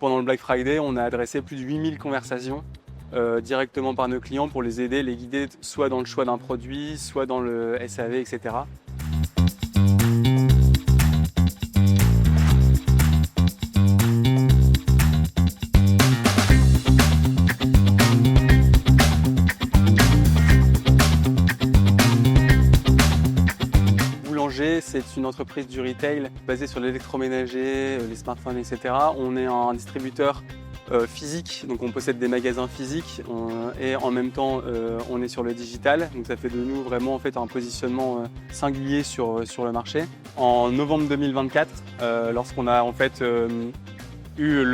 Pendant le Black Friday, on a adressé plus de 8000 conversations directement par nos clients pour les aider, les guider soit dans le choix d'un produit, soit dans le SAV, etc. Boulanger, c'est une entreprise du retail basée sur l'électroménager, les smartphones, etc. On est un distributeur physique, donc on possède des magasins physiques et en même temps on est sur le digital, donc ça fait de nous vraiment en fait un positionnement singulier sur le marché. En novembre 2024, lorsqu'on a en fait eu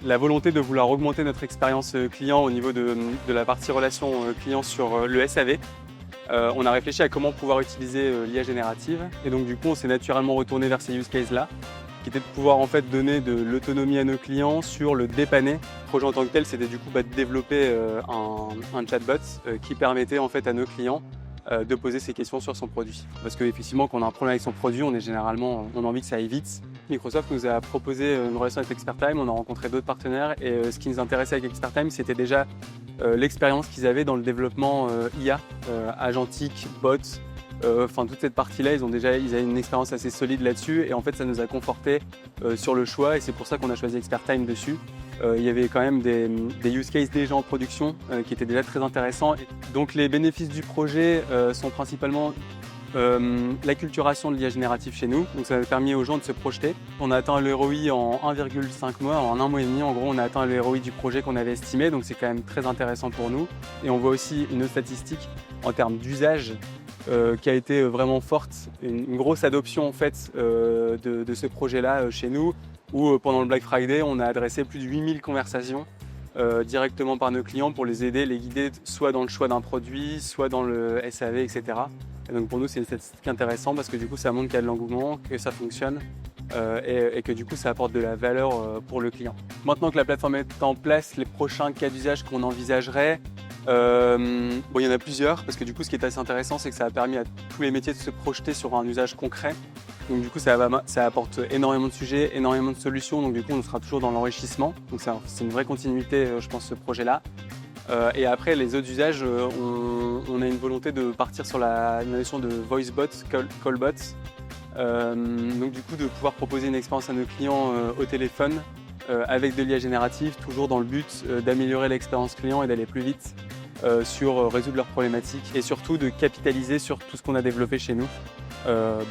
la volonté de vouloir augmenter notre expérience client au niveau de la partie relation client sur le SAV, on a réfléchi à comment pouvoir utiliser l'IA générative et donc du coup on s'est naturellement retourné vers ces use cases-là, qui était de pouvoir en fait donner de l'autonomie à nos clients sur le dépanner. Le projet en tant que tel, c'était du coup de développer un chatbot qui permettait en fait à nos clients de poser ses questions sur son produit. Parce qu'effectivement, quand on a un problème avec son produit, on a envie que ça aille vite. Microsoft nous a proposé une relation avec ExpertTime, on a rencontré d'autres partenaires et ce qui nous intéressait avec ExpertTime, c'était déjà l'expérience qu'ils avaient dans le développement IA, agentique, bots, enfin toute cette partie-là, ils avaient une expérience assez solide là-dessus et en fait ça nous a conforté sur le choix et c'est pour ça qu'on a choisi ExpertTime dessus. Il y avait quand même des use cases déjà en production qui étaient déjà très intéressants. Donc les bénéfices du projet sont principalement l'acculturation de l'IA générative chez nous. Donc ça a permis aux gens de se projeter. On a atteint le ROI en 1,5 mois, en un mois et demi en gros on a atteint le ROI du projet qu'on avait estimé, donc c'est quand même très intéressant pour nous. Et on voit aussi une autre statistique en termes d'usage qui a été vraiment forte, une grosse adoption en fait de ce projet-là chez nous, où pendant le Black Friday, on a adressé plus de 8000 conversations directement par nos clients pour les aider, les guider soit dans le choix d'un produit, soit dans le SAV, etc. Et donc pour nous, c'est une statistique intéressante parce que du coup, ça montre qu'il y a de l'engouement, que ça fonctionne et que du coup, ça apporte de la valeur pour le client. Maintenant que la plateforme est en place, les prochains cas d'usage qu'on envisagerait, bon, il y en a plusieurs parce que du coup, ce qui est assez intéressant, c'est que ça a permis à tous les métiers de se projeter sur un usage concret. Donc du coup, ça apporte énormément de sujets, énormément de solutions. Donc du coup, on sera toujours dans l'enrichissement. Donc c'est une vraie continuité, je pense, ce projet-là. Et après, les autres usages, on a une volonté de partir sur la notion de voice bot, call bot. Donc du coup, de pouvoir proposer une expérience à nos clients au téléphone avec de l'IA générative, toujours dans le but d'améliorer l'expérience client et d'aller plus vite sur résoudre leurs problématiques et surtout de capitaliser sur tout ce qu'on a développé chez nous.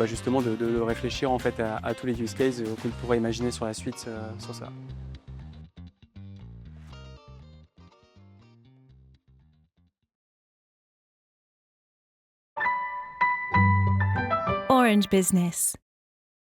Justement de réfléchir en fait à tous les use cases qu'on pourrait imaginer sur la suite sur ça. Orange Business.